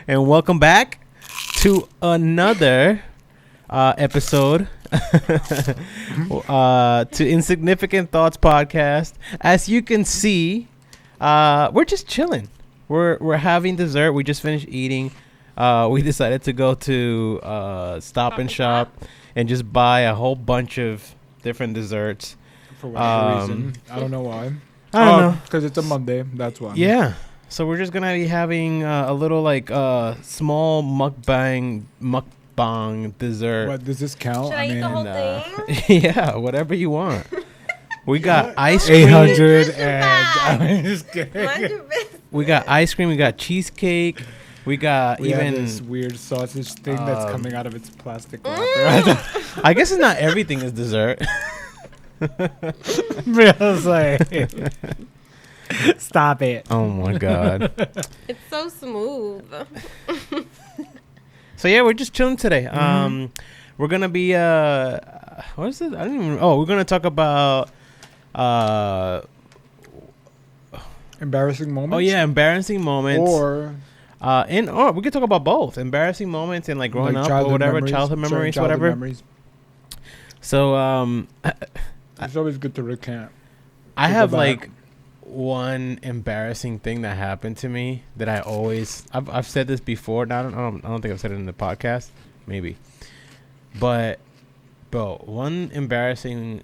And welcome back to another episode to Insignificant Thoughts Podcast. As you can see, we're just chilling. We're having dessert. We just finished eating. We decided to go to Stop and Shop and just buy a whole bunch of different desserts. For whatever reason. I don't know why. I don't know. Because it's a Monday. That's why. Yeah. So we're just going to be having a little small mukbang dessert. What, does this count? Should I eat the whole thing? Yeah, whatever you want. We got ice cream. 800 and I'm just kidding. We got ice cream. We got cheesecake. We got We even have this weird sausage thing that's coming out of its plastic wrapper. I guess it's not everything is dessert. I was like, stop it. Oh my god. It's so smooth. So yeah, we're just chilling today. We're gonna be what is it? I don't even. Oh, we're gonna talk about Embarrassing moments. Oh yeah, embarrassing moments. Or we could talk about both embarrassing moments and like growing up or whatever, childhood memories, whatever. Memories. So It's always good to recant. I have like one embarrassing thing that happened to me that I always I've said this before. Now I don't think I've said it in the podcast, maybe. But bro, one embarrassing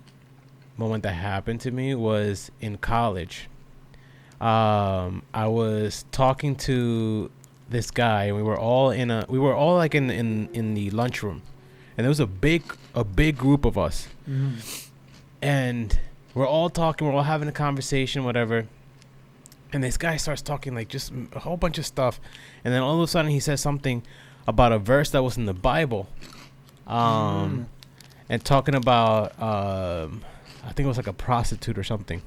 moment that happened to me was in college. I was talking to this guy and we were all in the lunchroom, and there was a big group of us. And we're all talking, we're all having a conversation, whatever. And this guy starts talking like just a whole bunch of stuff. And then all of a sudden he says something about a verse that was in the Bible. And talking about, I think it was like a prostitute or something.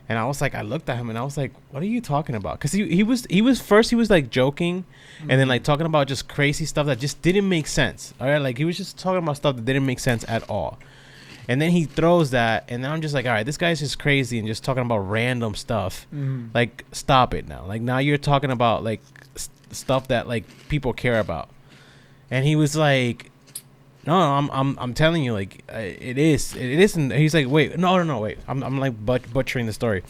And I was like, I looked at him and I was like, what are you talking about? Because he was like joking and then like talking about just crazy stuff that just didn't make sense. All right. Like he was just talking about stuff that didn't make sense at all. And then he throws that, and then I'm just like, all right, this guy's just crazy and just talking about random stuff. Like, stop it now. Like, now you're talking about, like, stuff that, like, people care about. And he was like, no, I'm telling you, like, it isn't. He's like, wait, no, wait. I'm like, butchering the story.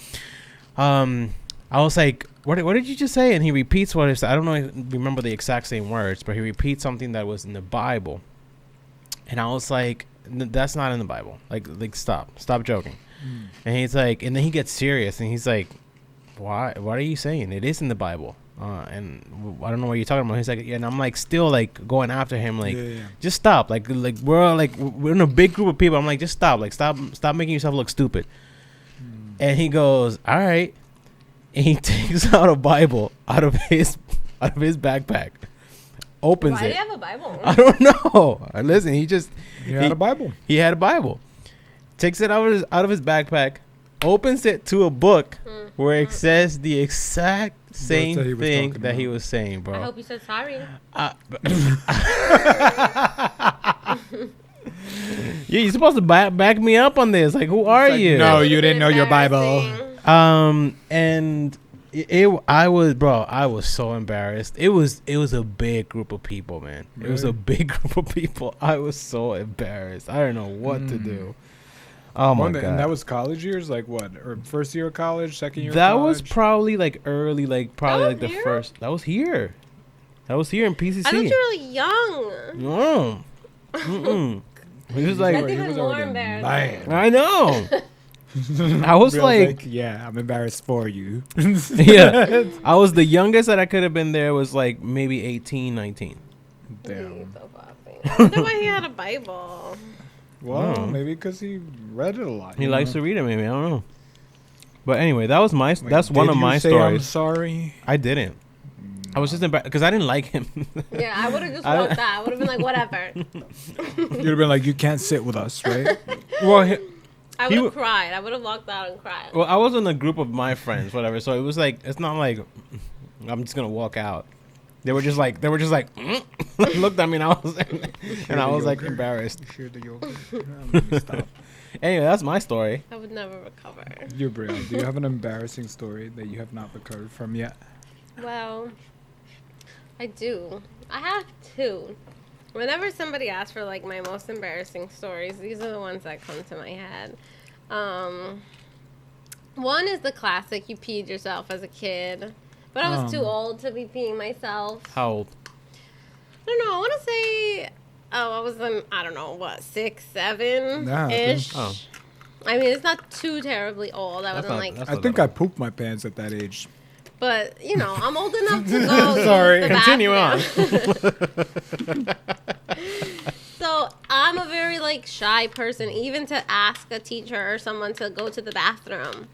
I was like, what did you just say? And he repeats what he said. I don't remember the exact same words, but he repeats something that was in the Bible. And I was like, that's not in the Bible. Like stop joking. And he's like, and then he gets serious and he's like, what are you saying? It is in the Bible. And I don't know what you're talking about. He's like, yeah, and I'm like still like going after him, like just stop. Like we're in a big group of people. I'm like, just stop. Like stop making yourself look stupid. And he goes, all right. And he takes out a Bible out of his backpack. Opens Why it. do you have a Bible? I don't know. Listen, he had a Bible. He had a Bible. Takes it out of his backpack, opens it to a book where it says the exact same thing that he was saying, bro. I hope you said sorry. Yeah, you're supposed to back me up on this. Like, who are you? No, you didn't know your Bible. And I was so embarrassed. It was a big group of people, man. Really? It was a big group of people. I was so embarrassed. I don't know what to do. Oh my god! And that was college years, like what? Or first year of college, second year? That of college? was probably like early, like probably like the here? first. That was here. That was here in PCC. I thought you were really young. No. He was like, That's even more embarrassing. I know. I was like, yeah, I'm embarrassed for you. Yeah, I was the youngest that I could have been there was like maybe 18, 19. Damn. I wonder why he had a Bible. Well, maybe because he read it a lot. He likes to read it, maybe. I don't know. But anyway, that's one of my stories. I'm sorry. I didn't. I was just embarrassed because I didn't like him. Yeah, I would have just walked out. I would have been like, whatever. You'd have been like, you can't sit with us, right? Well, I would have cried. I would have walked out and cried. Well, I was in a group of my friends, whatever. So it was like, it's not like I'm just gonna walk out. They were just like looked at me, and I was like embarrassed. Stop. Anyway, that's my story. I would never recover. You're brilliant. Do you have an embarrassing story that you have not recovered from yet? Well, I do. I have two. Whenever somebody asks for like my most embarrassing stories, these are the ones that come to my head. One is the classic, you peed yourself as a kid. But I was too old to be peeing myself. How old? I don't know. I want to say, I was in, I don't know, what, 6, 7-ish. Oh. I mean, it's not too terribly old. I wasn't like... I think I pooped my pants at that age. But, you know, I'm old enough to go. Sorry. Continue on. So I'm a very, like, shy person, even to ask a teacher or someone to go to the bathroom.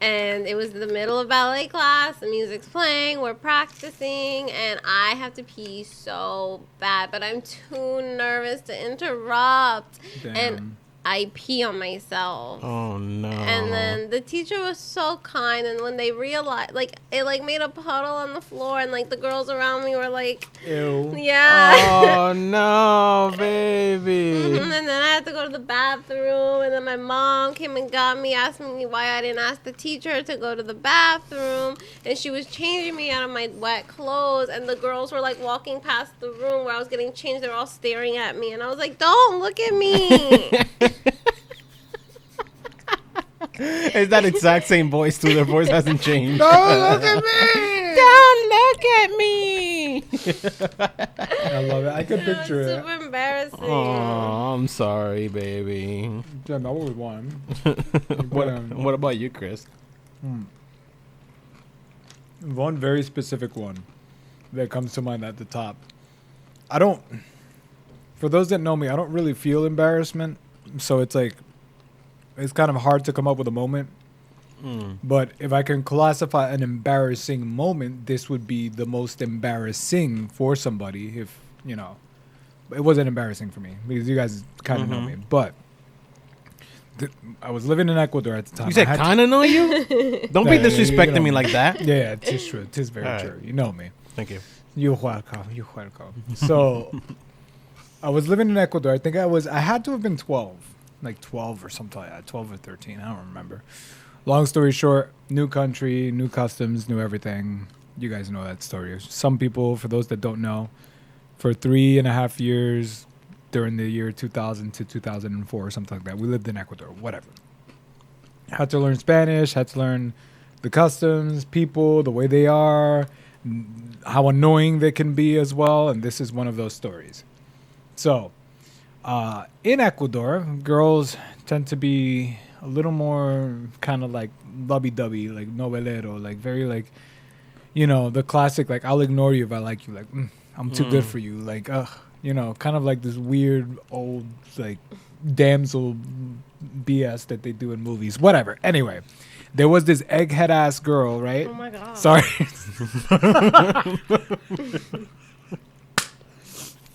And it was the middle of ballet class, the music's playing, we're practicing, and I have to pee so bad, but I'm too nervous to interrupt. Damn. And I pee on myself. Oh, no. And then the teacher was so kind, and when they realized, like, it, like, made a puddle on the floor, and, like, the girls around me were like, Ew. yeah. Oh, no, baby. And then I had to go to the bathroom, and then my mom came and got me, asking me why I didn't ask the teacher to go to the bathroom, and she was changing me out of my wet clothes, and the girls were, like, walking past the room where I was getting changed. They were all staring at me, and I was like, don't look at me. It's that exact same voice too. Their voice hasn't changed. Don't look at me! Don't look at me! I love it. I can picture It's it. super embarrassing. Oh, I'm sorry, baby. Yeah, that was one. What about you, Chris? One very specific one that comes to mind at the top. For those that know me, I don't really feel embarrassment. So it's like, it's kind of hard to come up with a moment. But if I can classify an embarrassing moment, this would be the most embarrassing for somebody. If, you know, it wasn't embarrassing for me because you guys kind of know me. But I was living in Ecuador at the time. You said kind of know you? Don't be disrespecting me like that. Yeah, it is true. It is very All true. right. You know me. Thank you. You're welcome. You're welcome. So I was living in Ecuador. I think I had to have been 12, like 12 or something like that, 12 or 13. I don't remember. Long story short, new country, new customs, new everything. You guys know that story. Some people, for those that don't know, for 3.5 years during the year 2000 to 2004 or something like that, we lived in Ecuador, whatever. Had to learn Spanish, had to learn the customs, people, the way they are, how annoying they can be as well. And this is one of those stories. So, in Ecuador, girls tend to be a little more kind of like lovey-dovey, like novelero, like very like, you know, the classic, like, I'll ignore you if I like you, like, I'm too good for you, like, you know, kind of like this weird old, like, damsel BS that they do in movies, whatever. Anyway, there was this egghead-ass girl, right? Oh, my God. Sorry.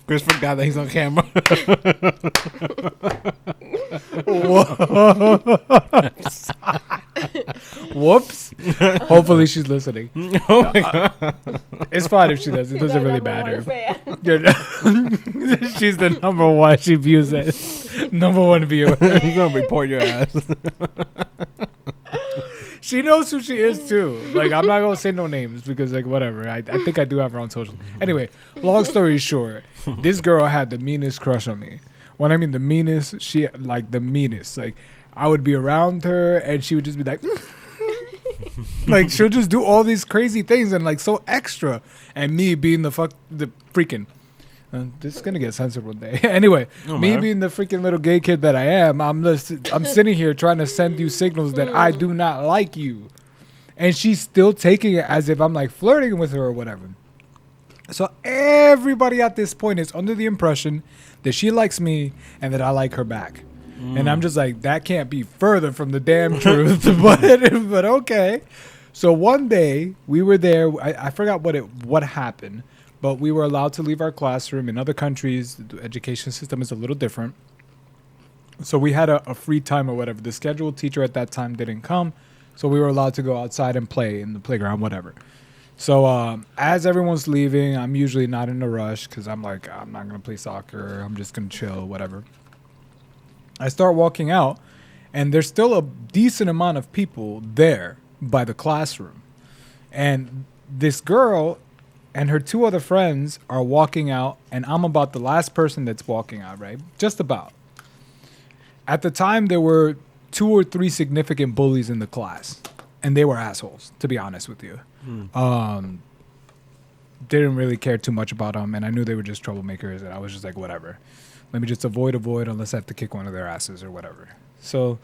Chris forgot that he's on camera. Whoops. Hopefully she's listening. Oh my God. It's fine if she does. It doesn't really matter. Fan. She's the number one. She views it. Number one viewer. He's gonna report your ass. She knows who she is too. Like, I'm not gonna say no names because, like, whatever. I think I do have her on social. Anyway, long story short, this girl had the meanest crush on me. When I mean the meanest, she like the meanest. Like, I would be around her and she would just be like, like, she'll just do all these crazy things and like so extra. And me being the freaking. This is gonna get censored one day. Anyway, me being the freaking little gay kid that I am, I'm sitting here trying to send you signals that I do not like you, and she's still taking it as if I'm like flirting with her or whatever. So everybody at this point is under the impression that she likes me and that I like her back, and I'm just like, that can't be further from the damn truth. but okay. So one day we were there. I forgot what happened. But we were allowed to leave our classroom. In other countries, the education system is a little different. So we had a free time or whatever. The scheduled teacher at that time didn't come. So we were allowed to go outside and play in the playground, whatever. So as everyone's leaving, I'm usually not in a rush because I'm like, I'm not going to play soccer. I'm just going to chill, whatever. I start walking out, and there's still a decent amount of people there by the classroom. And this girl and her 2 other friends are walking out, and I'm about the last person that's walking out, right? Just about. At the time, there were 2 or 3 significant bullies in the class, and they were assholes, to be honest with you. Didn't really care too much about them, and I knew they were just troublemakers, and I was just like, whatever. Let me just avoid unless I have to kick one of their asses or whatever. So,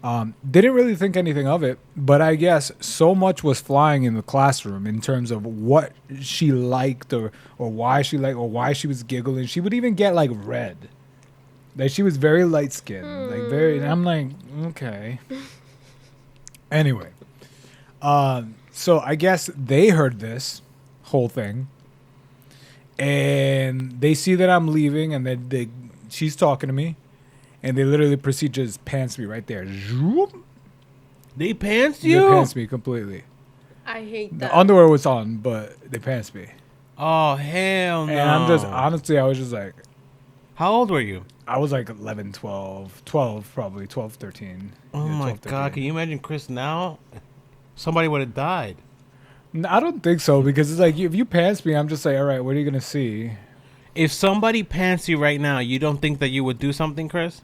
didn't really think anything of it, but I guess so much was flying in the classroom in terms of what she liked or why she liked or why she was giggling. She would even get like red. Like she was very light skinned, like very. And I'm like, okay. Anyway, so I guess they heard this whole thing, and they see that I'm leaving, and then she's talking to me, and they literally proceed to just pants me right there. They pants you? They pants me completely. I hate that. The underwear was on, but they pants me. Oh, hell no. And I'm just, honestly, I was just like. How old were you? I was like 11, 12 probably, 12, 13. Oh Yeah, my 12, God, can you imagine Chris now? Somebody would have died. I don't think so, because it's like, if you pants me, I'm just like, all right, what are you going to see? If somebody pants you right now, you don't think that you would do something, Chris?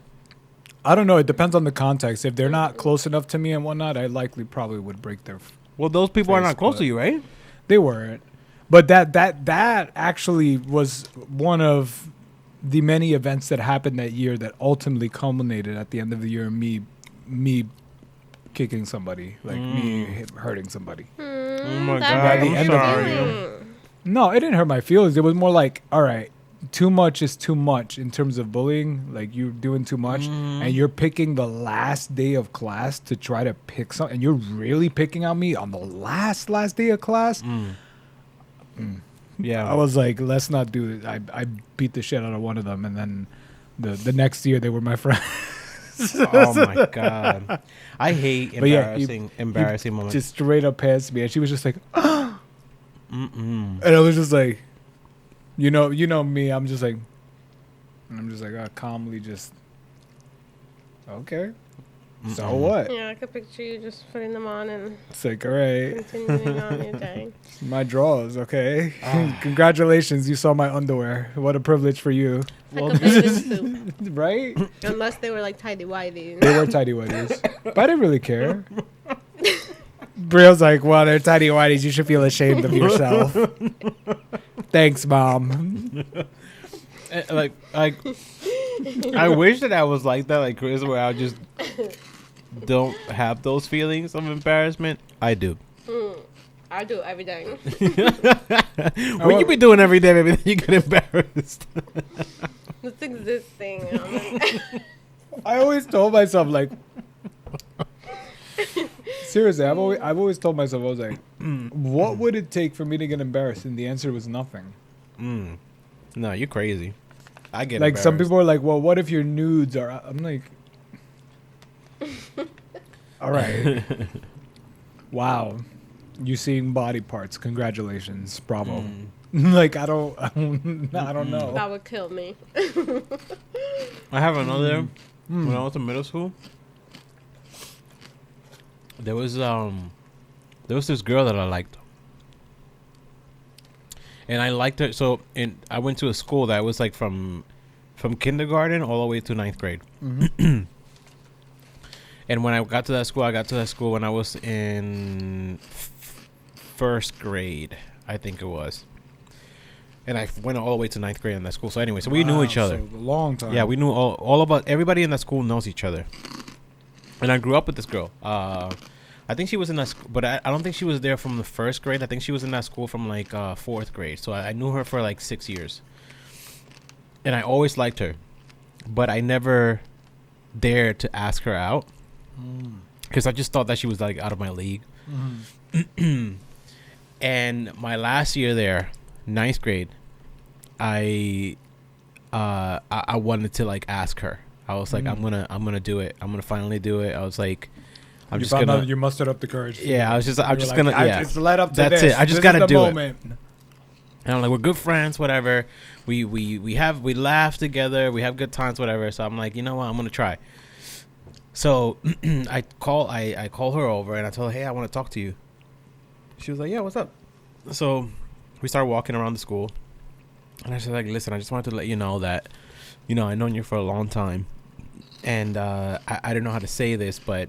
I don't know. It depends on the context. If they're not close enough to me and whatnot, I likely probably would break their Well, those people are face, not close but to you, right? They weren't. But that actually was one of the many events that happened that year that ultimately culminated at the end of the year in me kicking somebody, like me hurting somebody. Oh my That God, hurt I'm your sorry. feelings. No, it didn't hurt my feelings. It was more like, all right, too much is too much in terms of bullying. Like you're doing too much, and you're picking the last day of class to try to pick something, and you're really picking on me on the last day of class. Yeah. I was like, let's not do it. I beat the shit out of one of them, and then the next year they were my friends. Oh my God. I hate But yeah, embarrassing moments. Just straight up past me, and she was just like, and I was just like, you know me. I'm just like, calmly just, okay. So what? Yeah, I could picture you just putting them on and It's like, all right, continuing on your day. my drawers, okay. Congratulations, you saw my underwear. What a privilege for you, Like a bathing suit. right? Unless they were like tidy whities. They were tidy whities, but I didn't really care. Brio's like, well, they're tidy whities. You should feel ashamed of yourself. Thanks, Mom. Like, I wish that I was like that, like Chris, where I just don't have those feelings of embarrassment. I do. I do every day. What you be doing every day, baby? You get embarrassed. It's existing. I always told myself, like, seriously, I've always told myself, I was like, what would it take for me to get embarrassed? And the answer was nothing. No, you're crazy. I get Like, some embarrassed. people are like, well, what if your nudes are? I'm like, all right. Wow. You seeing body parts. Congratulations. Bravo. Like, I don't know. That would kill me. I have another. When I was in middle school, there was this girl that I liked, and I liked her. So, I went to a school that was like from kindergarten all the way to 9th grade. And when I got to that school when I was in first grade, I think it was. And I went all the way to 9th grade in that school. So anyway, so we knew each other. So a long time. Yeah, we knew all about everybody in that school knows each other. And I grew up with this girl. I think she was in that school, but I don't think she was there from the first grade. I think she was in that school from like 4th grade. So I knew her for like 6 years. And I always liked her, but I never dared to ask her out because I just thought that she was like out of my league. And my last year there, 9th grade, I wanted to like ask her. I was like, I'm gonna do it. I'm gonna finally do it. I was like, I'm just gonna. You mustered up the courage. Yeah, I'm just like, gonna. Yeah, it's led up to that's this. it. I just This gotta is the do moment. it. And I'm like, we're good friends, whatever. We laugh together. We have good times, whatever. So I'm like, you know what? I'm gonna try. So I call her over and I told her, hey, I want to talk to you. She was like, yeah, what's up? So we started walking around the school, and I said, like, listen, I just wanted to let you know that, I've known you for a long time, and I don't know how to say this, but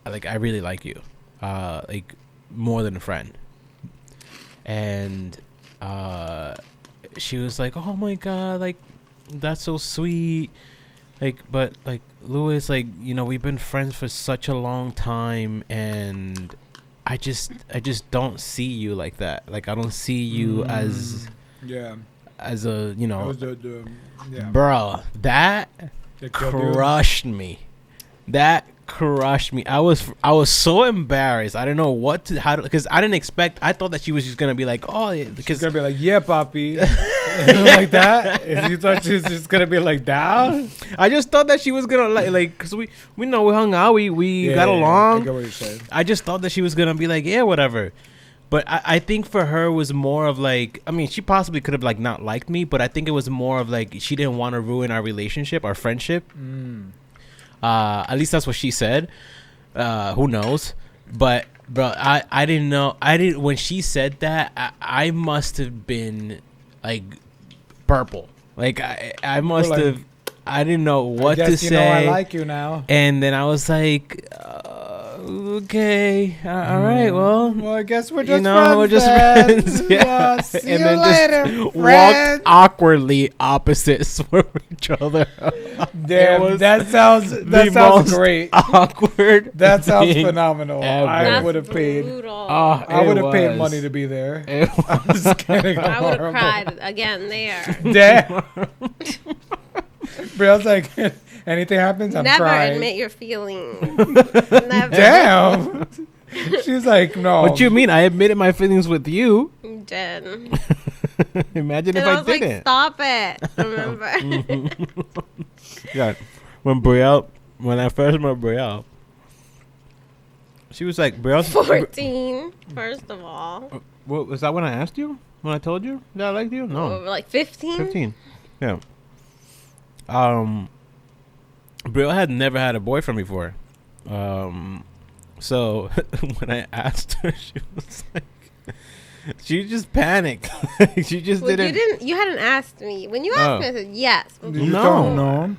like, I really like you, like, more than a friend. And she was like, oh my God, like, that's so sweet. Like, but like, Louis, like, we've been friends for such a long time, and I just don't see you like that. Like, I don't see you as a, bro, that crushed me. That crushed me. I was so embarrassed. I didn't know because I didn't expect. I thought that she was just gonna be like, oh, because she's gonna be like, yeah, papi, like that. If you thought she was just gonna be like that, I just thought that she was gonna like, cause we hung out, we got along. I get what you're saying. I just thought that she was gonna be like, yeah, whatever. But I think for her was more of like, I mean, she possibly could have like not liked me, but I think it was more of like she didn't want to ruin our relationship, our friendship. At least that's what she said. Who knows? But bro, I didn't know. When she said that, I must have been like purple. Like I must have. I didn't know what to say. I like you now. And then I was like, okay, all right, well, I guess we're just friends. We're just friends. Yeah. See and you then later, just friend. walked awkwardly opposites from each other. Damn, that sounds great. Awkward. That sounds phenomenal. Ever. I would have paid. I would have paid money to be there. I'm just kidding. I would have cried again there. Damn. But I was like, anything happens, I'm Never crying. admit your feelings. Never. Damn. She's like, no. What you mean? I admitted my feelings with you. You did. Imagine and if I I was didn't. like, stop it. Remember? Yeah. When I first met Brielle, she was like, Brielle's 14, first of all. What, was that when I asked you? When I told you that I liked you? No. Like 15? 15. Yeah. Brielle had never had a boyfriend before. So when I asked her, she was like, she just panicked. She just didn't. You hadn't asked me. When you asked me, I said yes. No.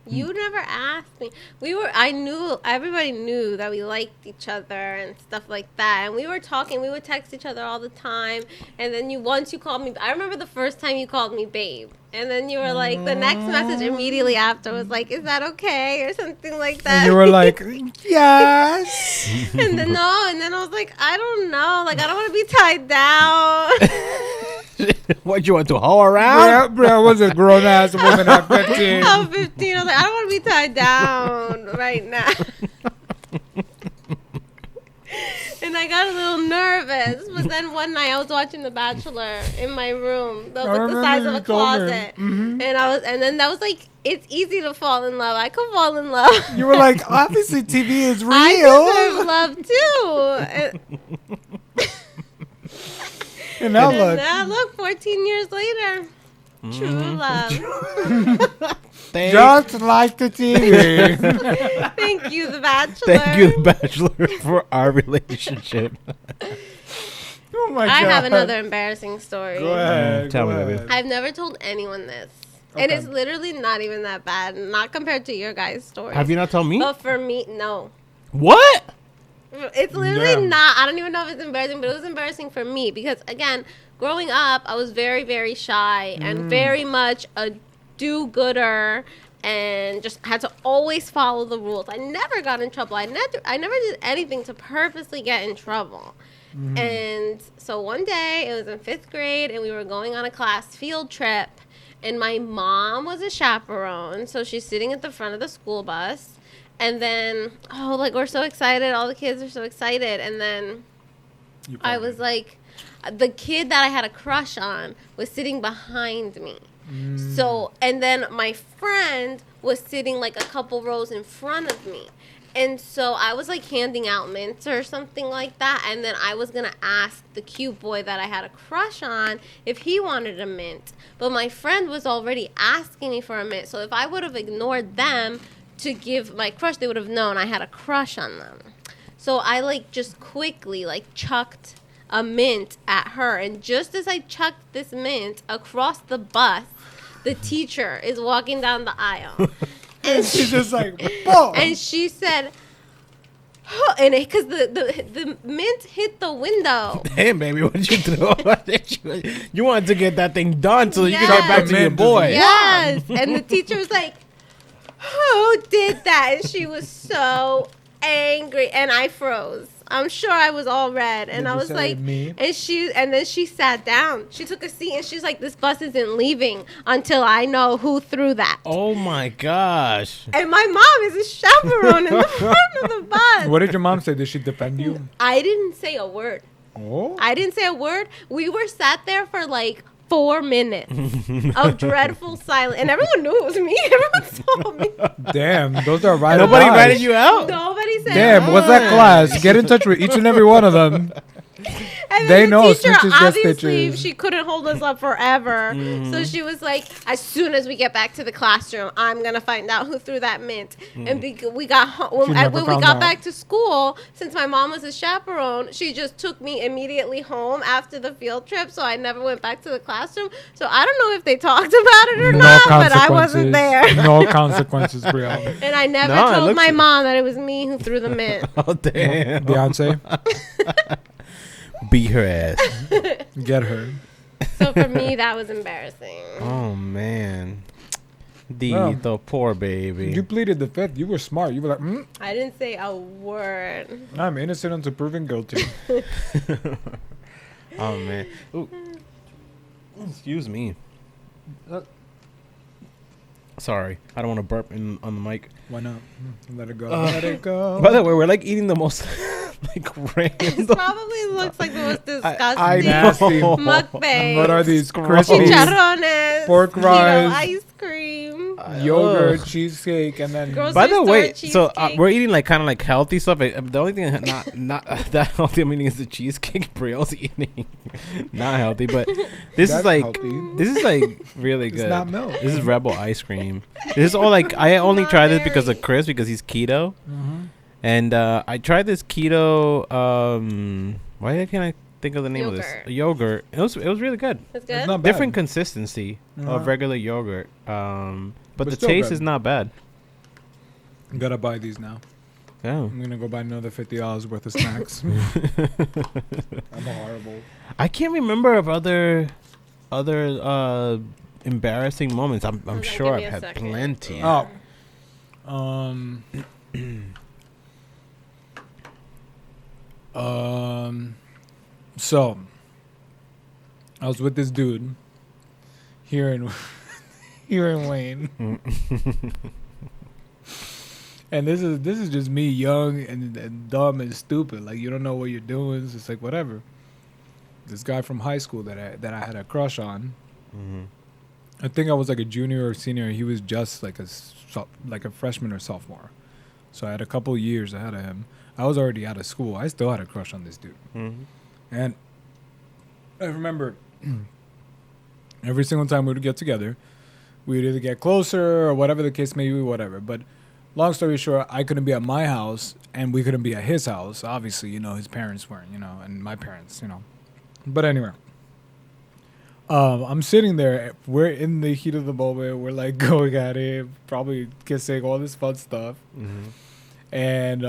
You never asked me. Everybody knew that we liked each other and stuff like that. And we were talking, we would text each other all the time. And then once you called me, I remember the first time you called me babe. And then you were like, the next message immediately after was like, is that okay? Or something like that. And you were like, yes. and then I was like, I don't know. Like, I don't want to be tied down. What, you want to hoe around? Bro, I was a grown ass woman at 15. I was 15. I was like, I don't want to be tied down right now. And I got a little nervous. But then one night I was watching The Bachelor in my room. That was like the size of a closet. Mm-hmm. And then that was like, it's easy to fall in love. I could fall in love. You were like, obviously TV is real. I deserve love too. And now look, 14 years later, true love. Just like the TV. Thank you, The Bachelor. Thank you, The Bachelor, for our relationship. Oh my God. I have another embarrassing story. Go ahead. Tell me, baby. I've never told anyone this. Okay. And it's literally not even that bad, not compared to your guys' story. Have you not told me? But for me, no. What? It's literally not. I don't even know if it's embarrassing, but it was embarrassing for me because, again, growing up, I was very, very shy and very much a do-gooder and just had to always follow the rules. I never got in trouble. I never did anything to purposely get in trouble. And so one day, it was in 5th grade, and we were going on a class field trip, and my mom was a chaperone, so she's sitting at the front of the school bus. And then, we're so excited. All the kids are so excited. And then I was like, the kid that I had a crush on was sitting behind me. So, and then my friend was sitting like a couple rows in front of me. And so I was like handing out mints or something like that. And then I was going to ask the cute boy that I had a crush on if he wanted a mint. But my friend was already asking me for a mint. So if I would have ignored them to give my crush, they would have known I had a crush on them. So I just quickly chucked a mint at her. And just as I chucked this mint across the bus, the teacher is walking down the aisle. And she's just like, boom. And she said, huh, and because the mint hit the window. Damn, baby, what did you do? You wanted to get that thing done so you could get back to your Yes. boy. Yes. And the teacher was like, who did that? And she was so angry. And I froze. I'm sure I was all red. And Did I you was say like, me? and then she sat down. She took a seat and she's like, this bus isn't leaving until I know who threw that. Oh my gosh. And my mom is a chaperone in the front of the bus. What did your mom say? Did she defend you? I didn't say a word. Oh. I didn't say a word. We were sat there for like 4 minutes of dreadful silence. And everyone knew it was me. Everyone saw me. Damn, those are right. Nobody ratted you out? Nobody said Damn, what's that class? Get in touch with each and every one of them. And They then know the teacher, snitches get obviously, stitches. she couldn't hold us up forever. So she was like, as soon as we get back to the classroom, I'm going to find out who threw that mint. And we got home, She never when we found got out. back to school, since my mom was a chaperone, she just took me immediately home after the field trip. So I never went back to the classroom. So I don't know if they talked about it or No not, consequences. but I wasn't there. No consequences, Brielle. And I never No, it told looks- my mom that it was me who threw the mint. Oh, damn. Beyonce, Beat her ass. get her. So for me, that was embarrassing. Oh, man. Well, The poor baby. You pleaded the fifth. You were smart. You were like, I didn't say a word. I'm innocent until proven guilty. Oh, man. Ooh. Excuse me. Sorry. I don't want to burp on the mic. Why not? Let it go. Let it go. By the way, we're like eating the most like This random. probably looks like the most disgusting I nasty. mukbang. What are these Gross. crispy Chicharrones, pork keto rinds, ice cream. yogurt, Ugh. cheesecake, and then Grocery By the store way, so cheesecake. we're eating like kind of like healthy stuff. The only thing not that healthy I'm eating is the cheesecake. Brielle's eating not healthy, but this That's is like healthy. this is like really It's good. not milk. This is Rebel ice cream. This is all like I only Not tried this because of very. Chris because he's keto, Mhm. and I tried this keto. Why can't I think of the name of this yogurt? It was really good. That's It's good. not bad. Different consistency Uh-huh. of regular yogurt. But the still taste good. is not bad. Gotta buy these now. Yeah. I'm gonna go buy another $50 worth of snacks. I'm horrible. I can't remember of other embarrassing moments. I'm Okay, sure give me I've a had second. plenty. Oh. So I was with this dude here in here in Wayne. And this is just me young and dumb and stupid. Like you don't know what you're doing. It's just like whatever. This guy from high school that I had a crush on. Mhm. I think I was like a junior or senior. He was just like a freshman or sophomore. So I had a couple years ahead of him. I was already out of school. I still had a crush on this dude. Mhm. And I remember every single time we would get together, we would either get closer or whatever the case may be, whatever. But long story short, I couldn't be at my house and we couldn't be at his house. Obviously, his parents weren't, and my parents, But anyway, I'm sitting there. We're in the heat of the moment. We're like going at it, probably kissing, all this fun stuff. Mhm. And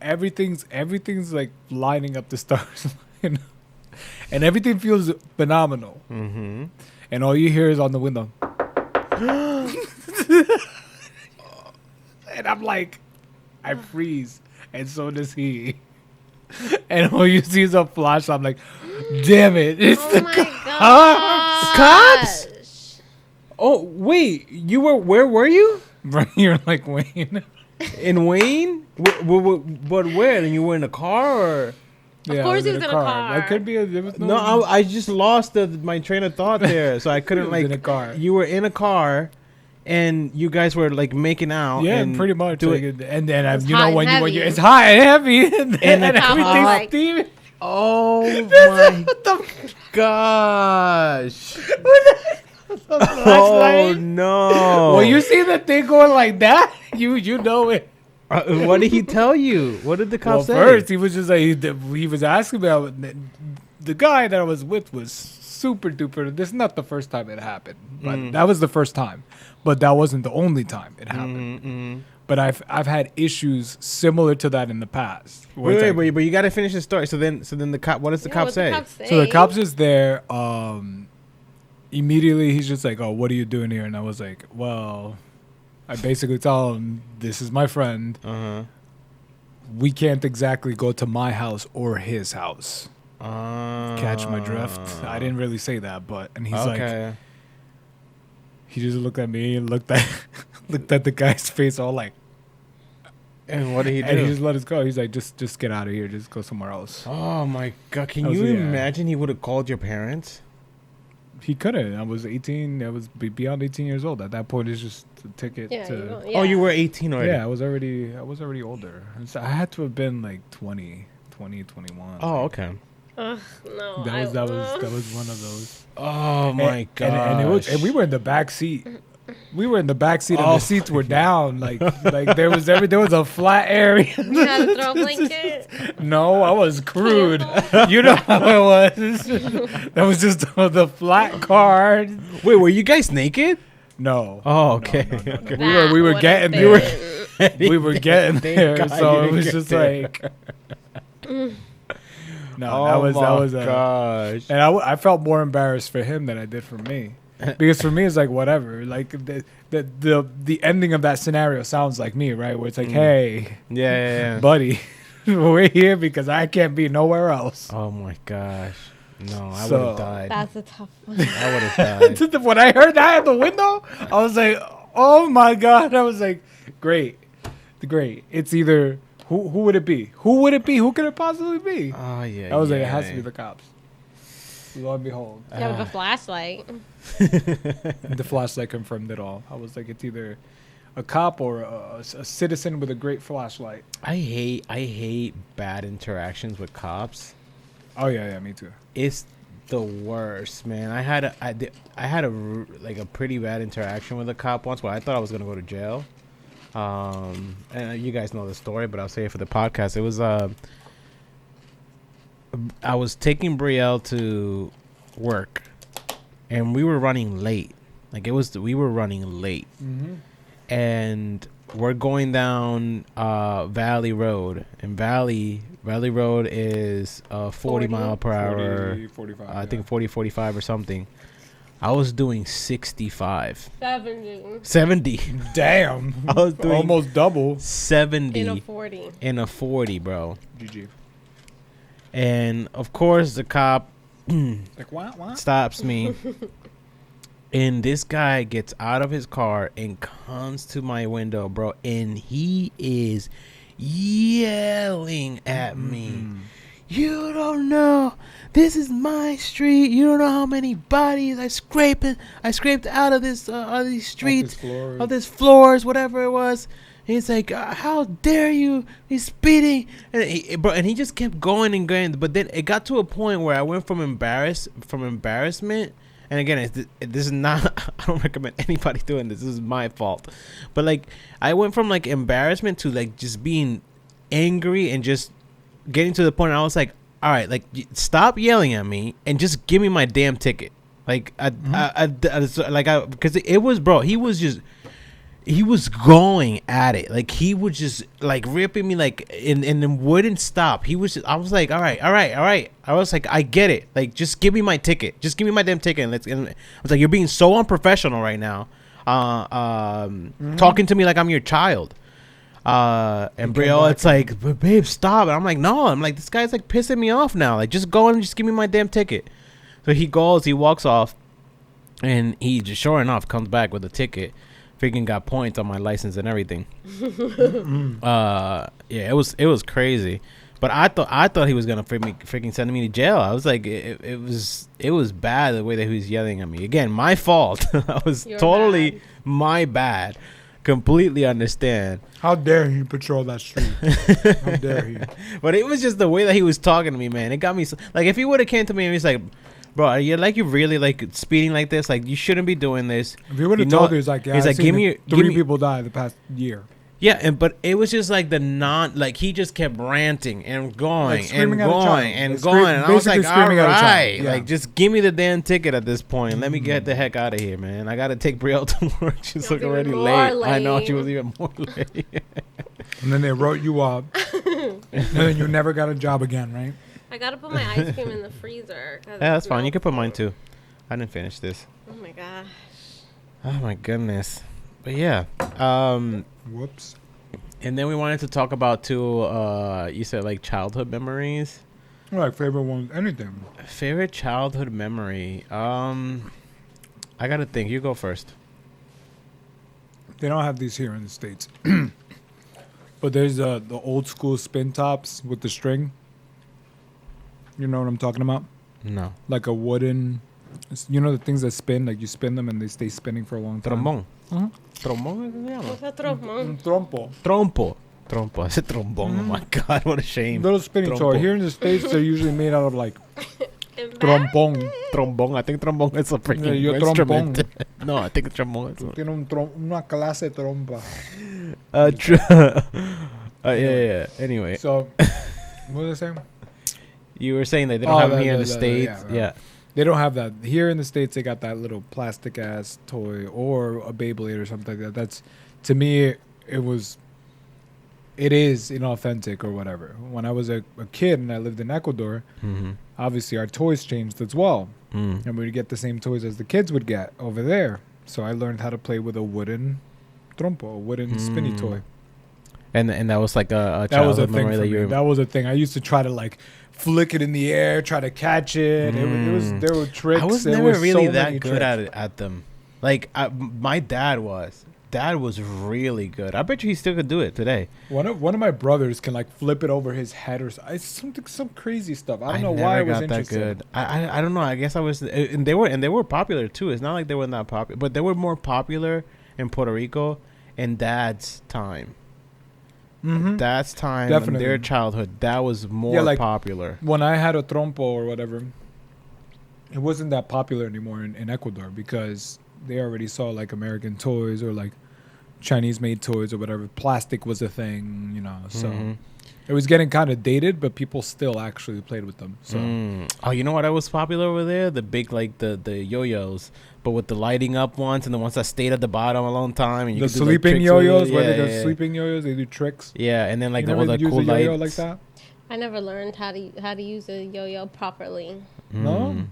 everything's like lining up the stars. And everything feels phenomenal. Mhm. And all you hear is on the window. And I'm like, I freeze. And so does he. And all you see is a flash. I'm like, damn it. It's Oh the my Cops? gosh. Oh wait, where were you? right here, like Wayne. In Wayne? But where? And you were in a car or? Yeah, I course he in was in a car. It could be there was No, I just lost my train of thought there, so I couldn't was like. in a car. You were in a car, and you guys were like making out. Yeah, and pretty much. do Like, it. and then It's hot and when heavy. it's high and heavy, and And everything's like- steaming. Oh my gosh! Oh Flashlight. no! Well, you see the thing going like that, you know it. What did he tell you? What did the Well, cop say? first he was just like he was asking me, the guy that I was with was super duper. This is not the first time it happened, but that was the first time. But that wasn't the only time it happened. But I've had issues similar to that in the past. Wait, but you got to finish the story. So then the cop. What does the cop say? So the cop's just there. Immediately he's just like, "Oh, what are you doing here?" And I was like, "Well," I basically tell him, "This is my friend. We can't exactly go to my house or his house." Catch my drift? I didn't really say that, but and he's like, he just looked at me and looked at the guy's face, all like. And what did he do? And he just let us go. He's like, just get out of here. Just go somewhere else. Oh my God! Can you imagine he would have called your parents? He couldn't. I was 18. I was beyond 18 years old. At that point, it's just a ticket to... Oh, you were 18 already? Yeah, I was already older. So I had to have been like 20, 21. Oh, okay. No. That was one of those. Oh my God! And we were in the back seat. We were in the back seat, and the seats were down. Like there was a flat area. You had a throw blanket? No, I was crude. You know how it was. That was just the flat car. Wait, were you guys naked? No. Oh, okay. No. We were getting there. We were getting there. So it was just like. No, that was gosh. And I felt more embarrassed for him than I did for me. Because for me, it's like whatever. Like the ending of that scenario sounds like me, right? Where it's like, hey, yeah, buddy, we're here because I can't be nowhere else. Oh my gosh, no, I would have died. That's a tough one. I would have died. When I heard that at the window, I was like, oh my God. I was like, great. It's either who would it be? Who would it be? Who could it possibly be? Oh yeah. I was like, it has to be the cops. Lo and behold. Yeah, with a flashlight. The flashlight confirmed it all. I was like, it's either a cop or a citizen with a great flashlight. I hate bad interactions with cops. Oh yeah, me too. It's the worst, man. I had a pretty bad interaction with a cop once where I thought I was gonna go to jail. And you guys know the story, but I'll say it for the podcast. It was I was taking Brielle to work, and we were running late. We were running late, and we're going down Valley Road, and Valley Road is 40 mile per hour. 45. I think 40, 45 or something. I was doing 65. 70. Damn. I was doing almost double. 70 in a 40, bro. GG. And of course the cop like what? Stops me. And this guy gets out of his car and comes to my window, bro, and he is yelling at me. You don't know. This is my street. You don't know how many bodies I scraped out of this these streets, of this floors, whatever it was. He's like, how dare you? He's speeding, and he just kept going and going. But then it got to a point where I went from embarrassment. And again, this is not. I don't recommend anybody doing this. This is my fault. But like, I went from like embarrassment to like just being angry and just getting to the point where I was like, all right, like stop yelling at me and just give me my damn ticket. Like because it was, bro. He was going at it. Like he was just like ripping me like and then wouldn't stop. He was just, I was like, all right. I was like, I get it. Like just give me my ticket. Just give me my damn ticket. And I was like, you're being so unprofessional right now. Talking to me like I'm your child. And Brielle, it's like, but babe, stop. And I'm like, no. I'm like, this guy's like pissing me off now. Like just go and just give me my damn ticket. So he walks off, and he just sure enough comes back with a ticket. Freaking got points on my license and everything. Yeah, it was crazy. But I thought he was gonna freaking send me to jail. I was like, it was bad the way that he was yelling at me. Again, my fault. I was totally my bad. Completely understand. How dare he patrol that street? How dare he? But it was just the way that he was talking to me, man. It got me like, if he would have came to me and he's like, bro, you really like speeding like this? Like you shouldn't be doing this. If he would have told you, he's like, yeah, he's like, give me three people died the past year. Yeah, but it was just like like he just kept ranting and going Like and screaming at a child. going and Like going. And I was basically like, all screaming at a child. right, Yeah. like just give me the damn ticket at this point. Let me get the heck out of here, man. I gotta take Brielle to work. She's like Even already more late. I know she lame. was even more late. And then they wrote you up, and then you never got a job again, right? I gotta put my ice cream in the freezer. Yeah, that's fine. You can put mine too. I didn't finish this. Oh my gosh. Oh my goodness. But yeah. Whoops. And then we wanted to talk about too. You said like childhood memories. Like favorite one, anything. Favorite childhood memory. I gotta think. You go first. They don't have these here in the States. But there's the old school spin tops with the string. You know what I'm talking about? No. Like a wooden, you know the things that spin, like you spin them and they stay spinning for a long time. Trombón. Uh-huh. Trombón. ¿Qué se llama? What's a trombone? Trompo. Trompo. Trompo. I said trombón. Oh my god, what a shame. Little spinning Trompo. toy. Here in the States, they're usually made out of like Embarrassing. trombone. Trombón. I think trombón is a freaking Yeah, you're instrument. No, I think trombón is Tiene una clase trompa. yeah. Anyway, So, what was I saying? you were saying that they don't have them here in the the- States. yeah, Yeah. They don't have that. Here in the States, they got that little plastic ass toy or a Beyblade or something like that. That's, to me, it is inauthentic or whatever. When I was a kid and I lived in Ecuador, Mm-hmm. obviously our toys changed as well. Mm. And we would get the same toys as the kids would get over there. So I learned how to play with a wooden trompo, a wooden spinny toy. And that was like a That was a childhood thing memory for that me. you. That was a thing. I used to try to like flick it in the air, try to catch it. It was there were tricks. I was There never so really many that good tricks. at it at them. Like my dad was. Dad was really good. I bet you he still could do it today. One of my brothers can like flip it over his head or it's some crazy stuff. I don't know why I was interested. That good. I don't know. I guess I was, and they were popular too. It's not like they were not popular, but they were more popular in Puerto Rico in Dad's time. Mm-hmm. Dad's time, Definitely. their childhood. That was more like, popular. When I had a trompo or whatever, it wasn't that popular anymore in Ecuador because they already saw like American toys or like Chinese made toys or whatever. Plastic was a thing, you know. So it was getting kind of dated, but people still actually played with them. So Oh, you know what? I was popular over there. The big like the yo-yos, but with the lighting up ones and the ones that stayed at the bottom a long time. And you the could do, like, sleeping tricks with yo-yos, it. where they Yeah, do yeah. sleeping yo-yos, they do tricks. Yeah, and then like You all never the use cool a yo-yo lights like that? I never learned how to use a yo-yo properly. No,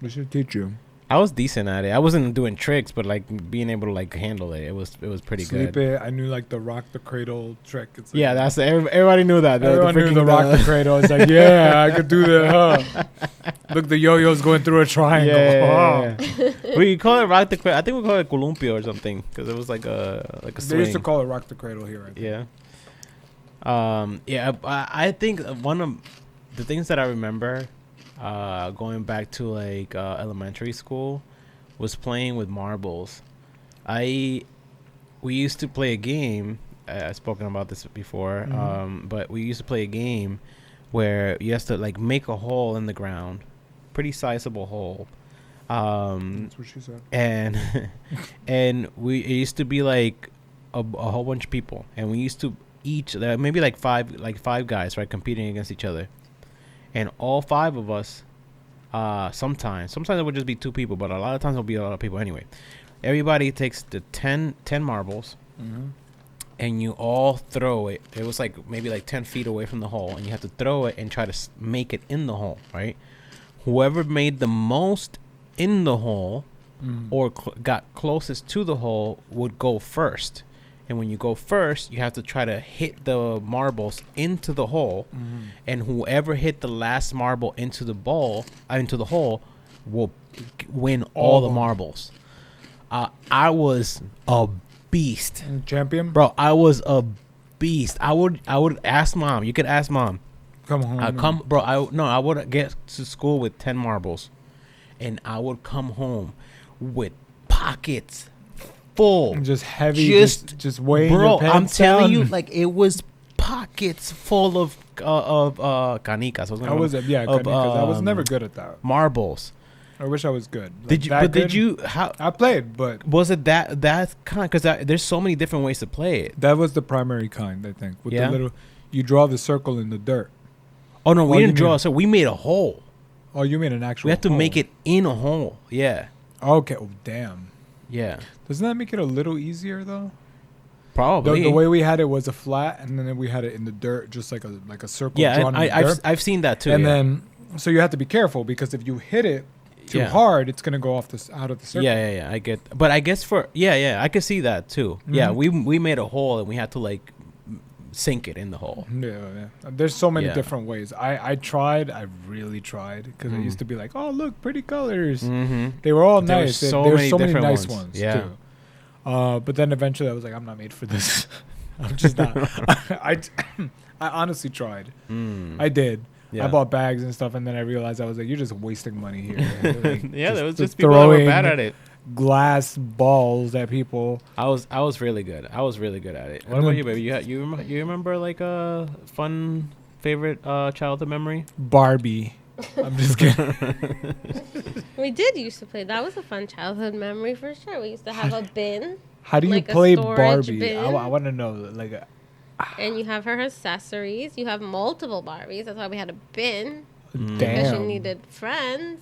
we should teach you. I was decent at it. I wasn't doing tricks, but like being able to like handle it, it was pretty Sleep good. it. I knew like the rock the cradle trick. It's like, Yeah, that's everybody knew that. everyone knew the rock the cradle. It's like, yeah, I could do that. Huh? Look, the yo-yo's going through a triangle. Yeah. We call it rock the cradle. I think we call it columpio or something because it was like a They swing. used to call it rock the cradle here. I think. Yeah. Yeah. I think one of the things that I remember, going back to like elementary school, was playing with marbles. We used to play a game. I've spoken about this before. But we used to play a game where you have to like make a hole in the ground, pretty sizable hole. That's what she said. And it used to be like a whole bunch of people, and we used to each maybe like five guys, right, competing against each other, and all five of us, sometimes it would just be two people, but a lot of times it'll be a lot of people anyway. Everybody takes the 10 marbles, and you all throw it. It was like maybe like 10 feet away from the hole, and you have to throw it and try to make it in the hole, right? Whoever made the most in the hole or got closest to the hole would go first. And when you go first, you have to try to hit the marbles into the hole, and whoever hit the last marble into the hole will win all the marbles. I was a beast, Champion. bro. I was a beast. I would ask mom. You could ask mom. Come on. I would get to school with 10 marbles, and I would come home with pockets full, Just heavy. Just weighing bro. your pants I'm telling down. you, like it was pockets full of canicas. I was never good at that. marbles. I wish I was good. Like, Did you? that But did good? you? How I played, but was it that kind? Because there's so many different ways to play it. that was the primary kind, I think. With Yeah? the little, you draw the circle in the dirt. Oh no, we Oh, you didn't draw. mean- So we made a hole. Oh, you mean an actual? We have to hole. make it in a hole. Yeah, Okay. Oh, damn. yeah, Doesn't that make it a little easier though? probably. The way we had it was a flat, and then we had it in the dirt, just like a circle yeah, drawn in the dirt. I've seen that too. and yeah. then, so you have to be careful because if you hit it too Yeah. hard, it's gonna go off out of the circle. Yeah. I get. But I guess I could see that too. Yeah, Mhm. we made a hole and we had to like sink it in the hole. Yeah. There's so many Yeah. different ways. I tried. I really tried because I Mm. used to be like, oh look, pretty colors. Mm-hmm. They were all There were nice. so There's many so many different nice ones. ones Yeah. too. But then eventually I was like, I'm not made for this. I'm just not. I honestly tried. I did. Yeah. I bought bags and stuff, and then I realized I was like, you're just wasting money here. Like, Yeah, there was just people that were bad at it. glass balls at people. I was really good. I was really good at it. What And about then- you, baby? You remember like a fun favorite childhood memory? Barbie. I'm just kidding. We did used to play. That was a fun childhood memory for sure. We used to have a bin, How do you Like a play storage Barbie? bin? I want to know. Like, and you have her accessories. You have multiple Barbies. That's why we had a bin because you damn. needed friends.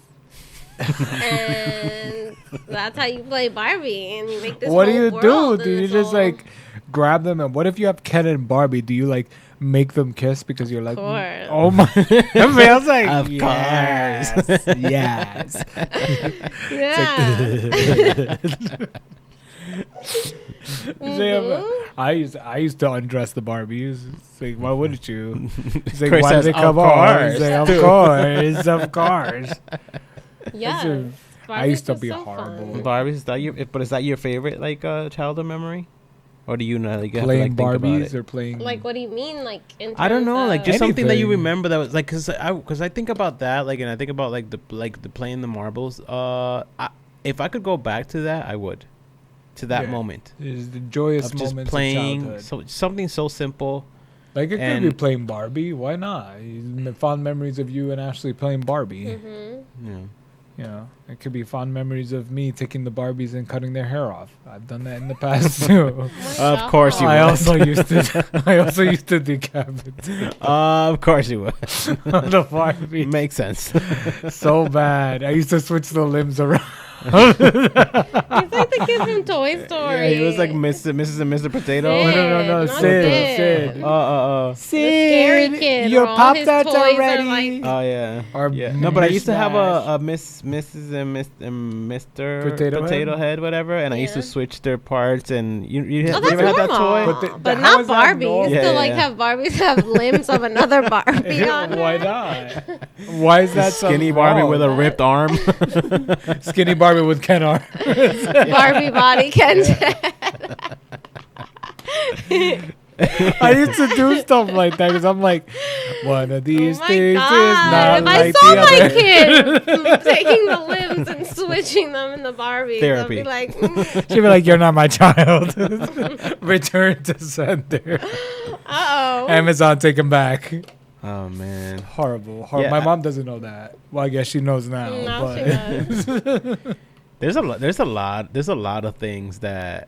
And that's how you play Barbie, and you make this. What do whole you world do? Do and you this just whole- like grab them? And what if you have Ken and Barbie? Do you like make them kiss because you're like, course. oh my? I mean, I was like, Of yes, yes. Yeah. I used to undress the Barbies. It's like, why wouldn't you? It's like, Chris why did says, they come "Of on? It's course." like, of course, of course. Yeah. I used to be horrible. Barbies, is that your? But is that your favorite like childhood memory, or do you not like, you have to, Playing like, think about Barbies it? or playing Like, what do you mean? Like, in I don't terms know, like of- just something that you Anything. remember that was like, cause I think about that, like, and I think about like the playing the marbles. If I could go back to that, I would, to that Yeah. moment is the joyous of just moments playing of childhood. so something so simple. Like it could be and- playing Barbie. Why not? Fond memories of you and Ashley playing Barbie. Mhm. Yeah. You know, it could be fond memories of me taking the Barbies and cutting their hair off. I've done that in the past too. Of course you I would. also used to. I also used to decapitate Of course you would. the Barbie. Makes sense. So bad. I used to switch the limbs around. He's like the kid from Toy Story. Yeah, he was like Mrs. and Mr. Potato. Sid. No, not Sid. scary kid Your where all pop his tarts toys are are ready. like- Oh yeah. Or Yeah. No, but I used to have mishmash. a Mrs. and Mr. Potato Head, whatever, and I used to Yeah. switch their parts. And you Oh, ever that's had that normal. toy? But the- But how not is that Barbie. You normal? used to Yeah, like yeah. have Barbies have limbs of another Barbie on her. Why not? Why is that so Skinny Barbie wrong? with a ripped arm. Skinny Barbie with Ken arm. Barbie body can. I used to do stuff like that because I'm like, one of these Oh my things God. is not If like I saw the my other. kid taking the limbs and switching them in the Barbies, Therapy. I'd be like, She'd be like, "You're not my child." Return to sender. uh-oh. Amazon, take him back. Oh man. Horrible. Yeah, My mom doesn't know that. Well, I guess she knows now. Now she but does. There's a lot of things that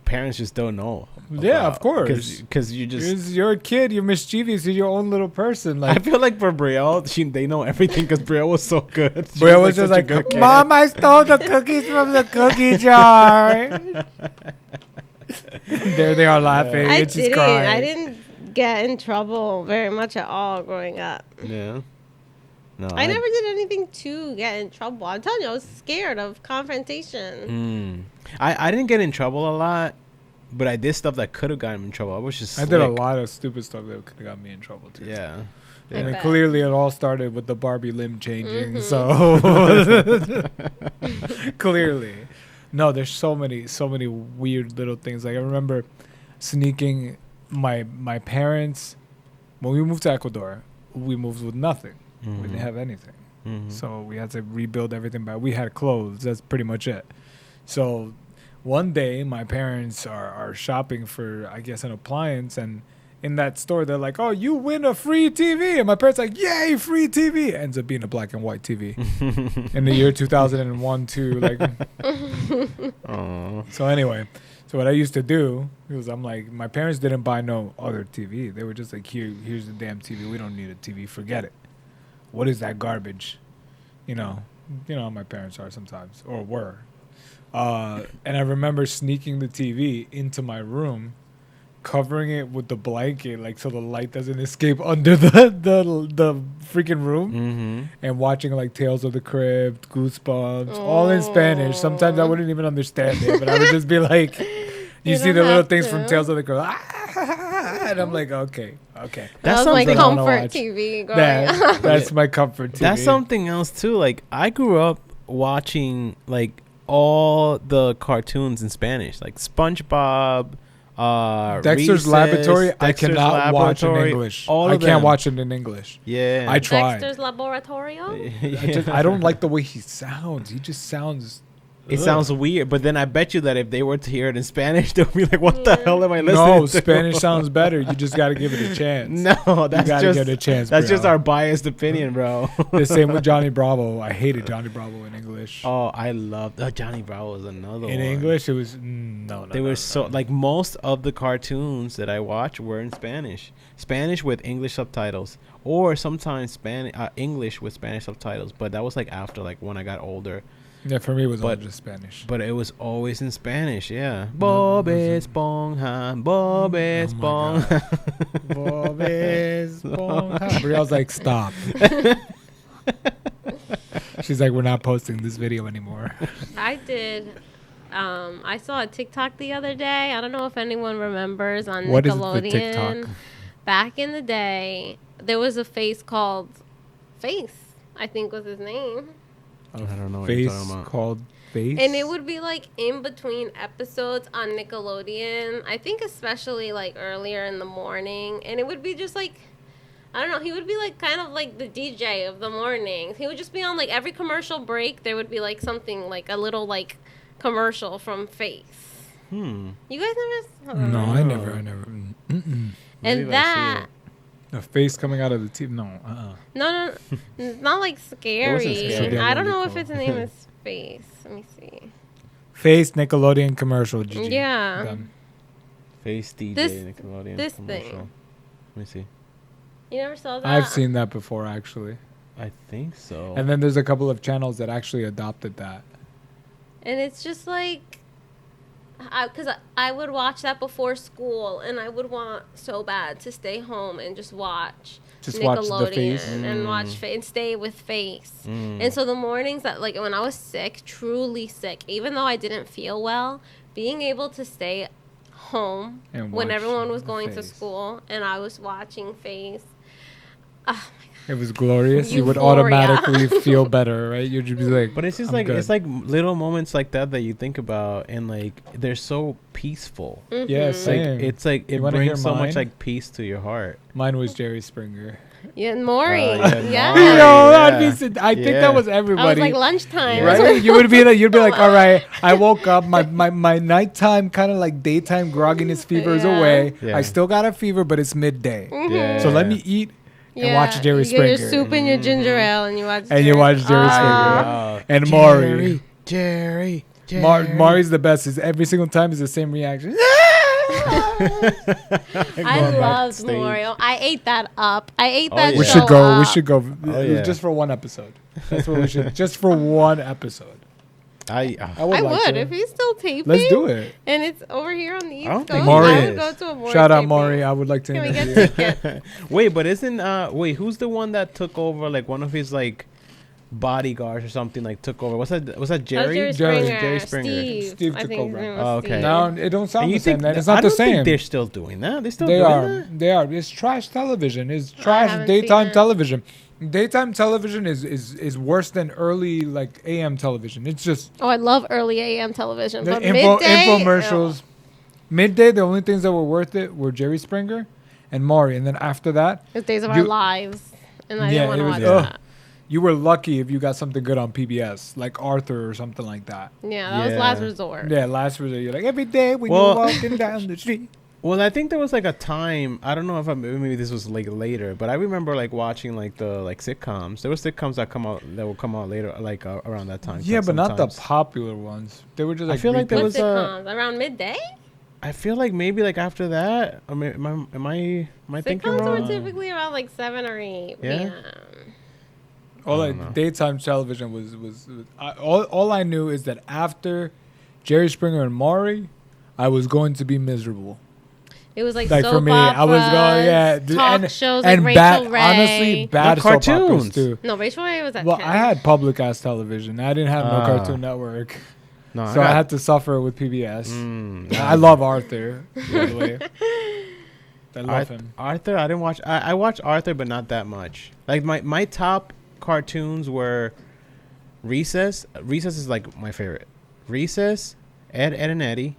parents just don't know. Yeah, of course. Because you just. you're a kid. You're mischievous. You're your own little person. I Like feel like for Brielle, they know everything because Brielle was so good. She Bro was just such a like, good kid. "Mom, I stole the cookies from the cookie jar." There they are laughing. I and she's didn't. crying. I didn't get in trouble very much at all growing up. Yeah. No, I never did anything to get in trouble. I'm telling you, I was scared of confrontation. I didn't get in trouble a lot, but I did stuff that could have gotten me in trouble. I was just. I did a slick. lot of stupid stuff that could have got me in trouble too. Yeah. I I mean, bet. clearly it all started with the Barbie limb changing. Mhm. So clearly, no, there's so many weird little things. Like I remember sneaking my parents when we moved to Ecuador. We moved with nothing. We didn't have anything. So we had to rebuild everything. But we had clothes. That's pretty much it. So one day my parents are shopping for, I guess, an appliance, and in that store, they're like, "Oh, you win a free TV," and my parents like, "Yay, free TV!" Ends up being a black and white TV in the year 2001 too. Like, so anyway, so what I used to do was I'm like, my parents didn't buy no other TV. They were just like, here's the damn TV. We don't need a TV. Forget it. What is that garbage? You know how my parents are sometimes, or were. And I remember sneaking the TV into my room, covering it with the blanket, like so the light doesn't escape under the freaking room, and watching like Tales of the Crypt, Goosebumps, all in Spanish. Sometimes I wouldn't even understand it, but I would just be like, you see the little things from Tales of the Crypt, and I'm like, okay. That's my comfort TV growing up. That's my comfort TV. That's something else too. Like I grew up watching like all the cartoons in Spanish, like SpongeBob, Dexter's Recess, Laboratory. I Dexter's cannot watch in Laboratory, English. all I of can't them. watch it in English. Yeah, I tried. Dexter's Laboratorio? I don't like the way he sounds. He just sounds. It sounds weird, but then I bet you that if they were to hear it in Spanish, they'll be like, "What the hell am I listening No, to?" Spanish sounds better. You just got to give it a chance. No, that's gotta just give it a chance, that's bro. just our biased opinion, bro. The same with Johnny Bravo. I hated Johnny Bravo in English. Oh, I loved Johnny Bravo was another one. In English, it was no. They were so like most of the cartoons that I watched were in Spanish with English subtitles, or sometimes English with Spanish subtitles. But that was like after like when I got older. Yeah, for me it was all just Spanish. But it was always in Spanish, yeah. Bob Esponja, Bob Esponja. Bob Esponja. Brielle's like, stop. She's like, we're not posting this video anymore. I did. I saw a TikTok the other day. I don't know if anyone remembers on What is Nickelodeon. the TikTok? Back in the day, there was a face called Face, I think was his name. I don't know what you're Face talking about. called Face? And it would be like in between episodes on Nickelodeon. I think especially like earlier in the morning. And it would be just like, I don't know, he would be like kind of like the DJ of the mornings. He would just be on like every commercial break. There would be like something like a little like commercial from Face. You guys never? No, I never. And Maybe that. A face coming out of the TV? No, No, it's not like scary. scary. I don't know if its name is Face. Let me see. Face Nickelodeon commercial. GG. Yeah. Done. Face DJ This- Nickelodeon this commercial. thing. Let me see. You never saw that? I've seen that before, actually. I think so. And then there's a couple of channels that actually adopted that. And it's just like, because I would watch that before school, and I would want so bad to stay home and just watch Just watch the Nickelodeon Face. and watch and stay with Face. And so the mornings that like when I was sick, truly sick, even though I didn't feel well, being able to stay home And when watch everyone was going to Face. school and I was watching Face. It was glorious. You would Euphoria. automatically feel better, right? You'd just be like, But it's just I'm like good. it's like little moments like that you think about, and like they're so peaceful. Yeah, Like same. it's like it wanna hear brings so mine? much like peace to your heart. Mine was Jerry Springer. Yeah, and Maury. yeah, Yeah. Maury. You know, that'd be yeah. so- I think Yeah. that was I everybody. was like lunchtime. Yeah. Right? You'd be like, all right, I woke up, my nighttime kind of like daytime grogginess fever is Yeah. away. Yeah. I still got a fever, but it's midday. Yeah. So let me eat and watch Jerry you get your Springer. soup and your ginger ale, and you watch. And you watch Jerry Ah. Springer. And Maury. Jerry. Maury's the best. Is every single time is the same reaction. I loved backstage. Mario. I ate that up. I ate Oh, that. yeah. We show should go. We up. should go. yeah. Just for one episode. That's what we should. Just for one episode. I I like would to. if he's still taping. Let's do it. And it's over here on the East don't Coast. think Maury I would is. go to a Maury Shout out taping. Maury. I would like to Can we interview get you. tickets? wait, but isn't who's the one that took over like one of his like bodyguards or something like took over? Was that That was Jerry? Jerry Jerry. Springer. Jerry Springer. Steve. Steve I took think his over. name was Oh, okay. Steve. Now it don't sound And the you same. think Man. It's I not the don't think same. they're still doing that. They still They doing are. that? They are. It's trash television. It's I trash haven't daytime seen it. television. Daytime television is worse than early like AM television. It's just Oh, I love early AM television, the but midday infomercials. Midday, the only things that were worth it were Jerry Springer and Maury, and then after that, It's Days of Our You- Lives, and I Yeah, didn't want it to was- watch ugh. that. you were lucky if you got something good on PBS, like Arthur or something like that. Yeah, that was Yeah. Last Resort. Yeah, last resort, you're like every day when Well- you're walking down the street. Well, I think there was like a time. I don't know if maybe this was like later, but I remember like watching like the sitcoms. There were sitcoms that will come out later, like around that time. Yeah, but not the sometimes. popular ones. They were just I like. feel like there What's was it a. called? Around midday? I feel like maybe like after that. I mean, am I thinking Sitcoms wrong? were typically around like 7 or 8 Yeah? p.m. All I don't know. like daytime television was all I knew is that after Jerry Springer and Maury, I was going to be miserable. It was like Like soap for me, I was going talk shows like and Rachel bad, Ray. honestly bad Not soap operas cartoons. too. No, Rachel Ray was at Well, 10. I had public ass television. I didn't have no Ah. Cartoon Network, No, so I had to suffer with PBS. Mm, I love Arthur, by the way. I love him. Arthur, I didn't watch. I watched Arthur, but not that much. Like my top cartoons were Recess. Recess is like my favorite. Recess, Ed and Eddie,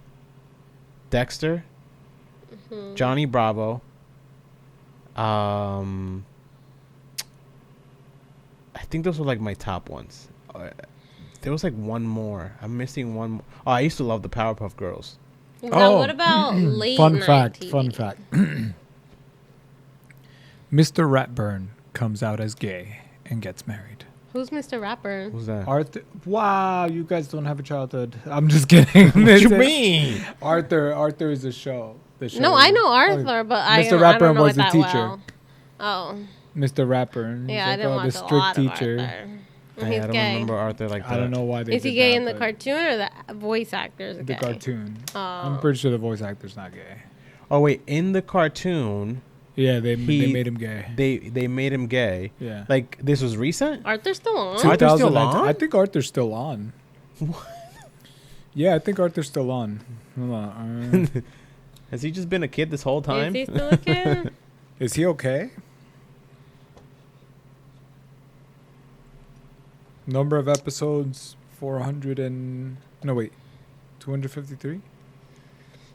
Dexter, Johnny Bravo. I think those were like my top ones. There was like one more. I'm missing one. Oh, I used to love the Powerpuff Girls. Now, Oh. what about late Fun night fact. TV? Fun fact. Mr. Ratburn comes out as gay and gets married. Who's Mr. Rapper? Who's that? Arthur. Wow, you guys don't have a childhood. I'm just kidding. What you mean? Arthur is a show. The show. No, I know Arthur, but I Mr. don't Ratburn know was it the that teacher. well. Oh, Mr. Ratburn. yeah, I didn't watch the a strict lot teacher. of Arthur. I He's don't gay. remember Arthur like that. I don't know why they Is he did gay that, in the but cartoon or the voice actor's The gay? cartoon. Oh. I'm pretty sure the voice actor's not gay. Oh wait, in the cartoon, Yeah, they He- made him gay. they made him gay. Yeah. Like this was recent. Arthur's still on? Arthur's still 2019 on? I think Arthur's still on. Yeah, I think Arthur's still on. Hold on. Has he just been a kid this whole Is time? he still a kid? Is he okay? Number of episodes 253?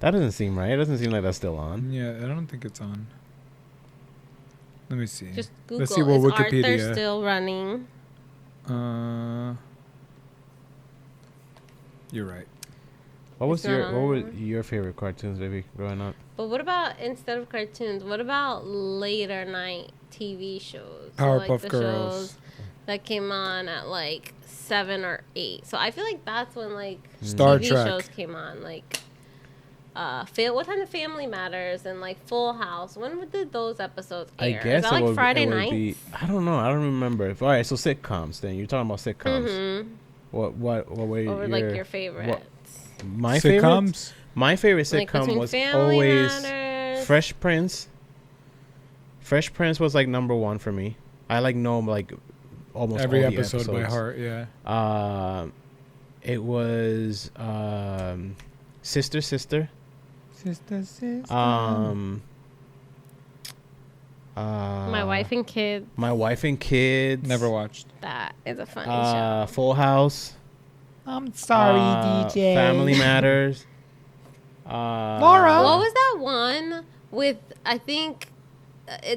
That doesn't seem right. It doesn't seem like that's still on. Yeah, I don't think it's on. Let me see. Just Google. Let's see what Is Arthur Wikipedia. still running? You're right. What was It's not your on what were anymore? your favorite cartoons, baby, growing up? But what about, instead of cartoons, what about later night TV shows? Powerpuff the Girls. shows that came on at like 7 or 8. So I feel like that's when like Star TV Trek. shows came on. Like, what time of Family Matters and like Full House? When did those episodes air? I guess Is that like it would, Friday it would nights? be. I don't know. I don't remember. All right, so sitcoms. Then you're talking about sitcoms. Mm-hmm. What were Or like your favorites? my favorite? Sitcoms? My favorite Like sitcom between was Family always Matters. Fresh Prince. Fresh Prince was like number one for me. I like know like almost Every all the episode by episodes. heart, yeah. It was Sister. Sister. My Wife and Kids. My Wife and Kids. Never watched. That is a funny show. Full House. I'm Family Matters. Laura. What was that one with, I think,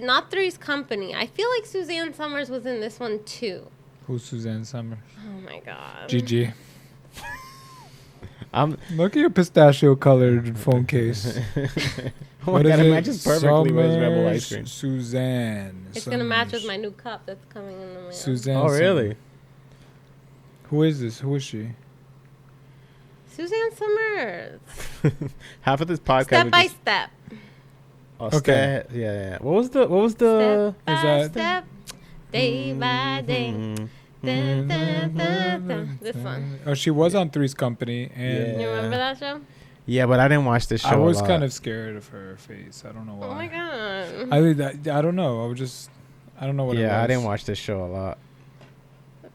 not Three's Company. I feel like Suzanne Summers was in this one too. Who's Suzanne Summers? Oh my god. GG. I'm. Look at your pistachio colored phone case. Oh my god, it matches perfectly with his Rebel ice cream. Suzanne. It's gonna match with Summers. my new cup that's coming in the mail. Suzanne. Oh really? Summers. Who is this? Who is she? Suzanne Summers. Half of this podcast. Step is by just- step. Oh, Okay. Yeah. What was the? Step by that- step. Day by day. Mhm. Dun, dun, dun, dun. This one. Oh, she was on Three's Company, and You remember that show? Yeah, but I didn't watch this show. I was a lot. kind of scared of her face. I don't know why. Oh my god. I don't know. I don't know what it was. Yeah, I didn't watch this show a lot.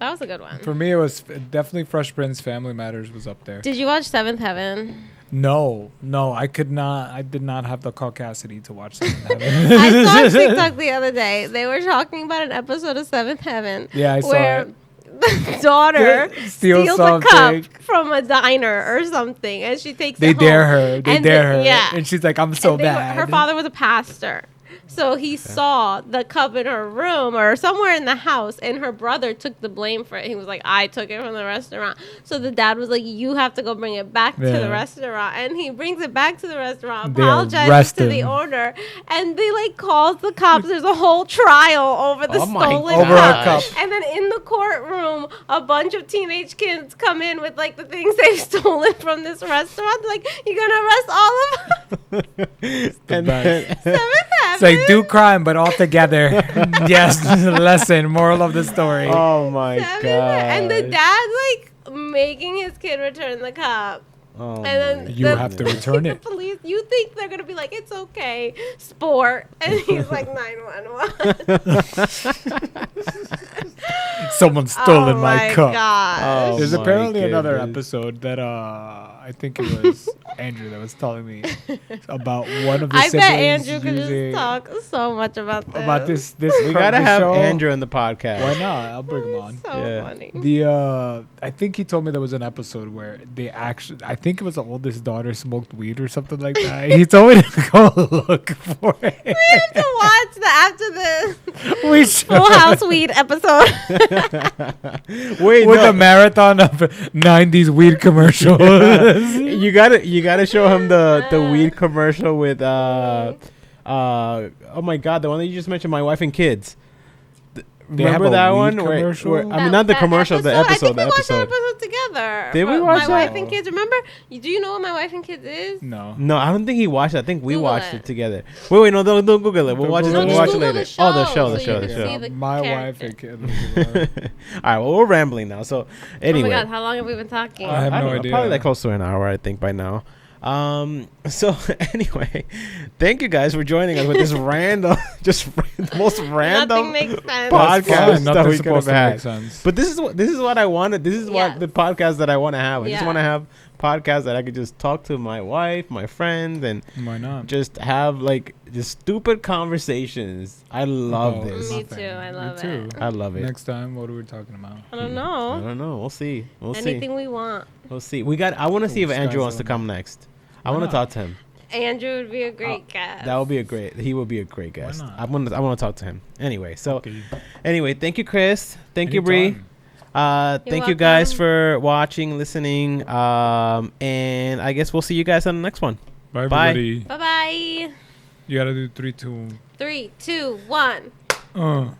That was a good one. For me, it was definitely Fresh Prince. Family Matters was up there. Did you watch Seventh Heaven? No, I could not. I did not have the caucasity to watch Seventh Heaven. I saw a TikTok the other day. They were talking about an episode of Seventh Heaven. Yeah, I saw where it. the daughter Steals steals a cup something. from a diner or something, and she takes They it dare home. her. They And dare her. yeah. And she's like, I'm so And they were- bad. her father was a pastor. So he saw the cup in her room or somewhere in the house, and her brother took the blame for it. He was like, I took it from the restaurant. So the dad was like, you have to go bring it back to the restaurant. And he brings it back to the restaurant, apologizes to the owner, and they like calls the cops. There's a whole trial over the stolen cup. And then in the courtroom, a bunch of teenage kids come in with like the things they've stolen from this restaurant. Like, you're gonna arrest all of them? And then, it's like, do crime, but all together. Yes, lesson, moral of the story. oh my god! And the dad's like making his kid return the cup. Oh And then You have to return the it. police, you think they're gonna be like, it's okay, sport, and he's like 911. Someone's stolen my cup. Gosh. Oh There's my apparently another goodness. episode that I think it was Andrew that was telling me about one of the I siblings bet Andrew could using- just talk so much about this. this. We gotta this have show. Andrew in the podcast. Why not? I'll bring him on. So Yeah. funny. I think he told me there was an episode where they actually, I think it was the oldest daughter smoked weed or something like that. He told me to go look for it. We have to watch the after this We should. Full House weed episode. Wait, With no. a marathon of 90s weed commercials. you gotta show him the weed commercial with oh my god, the one that you just mentioned, My Wife and Kids. They have Remember a that weed one? commercial? I mean, not the commercial, the episode. I think we The watched episode. that episode together. Did we My watch Wife that? and Kids. Remember? Do you know what My Wife and Kids is? No. No, I don't think he watched it. I think we Google watched it. it together. Wait, no, don't Google it. We'll Don't watch it. Google We'll it. watch Just it Google later. the Oh, the show show, so the you show, can the see show. the My wife character. and kid. All right, well, we're rambling now. So, anyway, Oh my god, how long have we been talking? I have don't no know, idea. Probably like close to an hour, I think, by now. So anyway, thank you guys for joining us with this random, the most random Nothing makes sense. podcast that Nothing's we could have supposed to make had. sense. But this is what I wanted. This is what Yes. the podcast that I want to have. I just Yeah. want to have podcasts that I could just talk to my wife, my friends, and Why not? just have like just stupid conversations. I love Oh, this. Me too. I love Me too. it. I love it. Next time, what are we talking about? I don't I know. don't know. We'll see. We'll Anything we want. see. We'll see. I want to see if Sky's Andrew the wants to limit. come next. I Why want to not? talk to him. Andrew would be a great guest. That would be he would be a great guest. not? I want to talk to him. Anyway, so Okay. anyway, thank you, Chris. Thank you, Bree. Anytime. Thank you guys welcome. for watching, listening. And I guess we'll see you guys on the next one. Bye, Bye. everybody. Bye bye. You gotta do 3, 2. 3, 2, 1. Uh.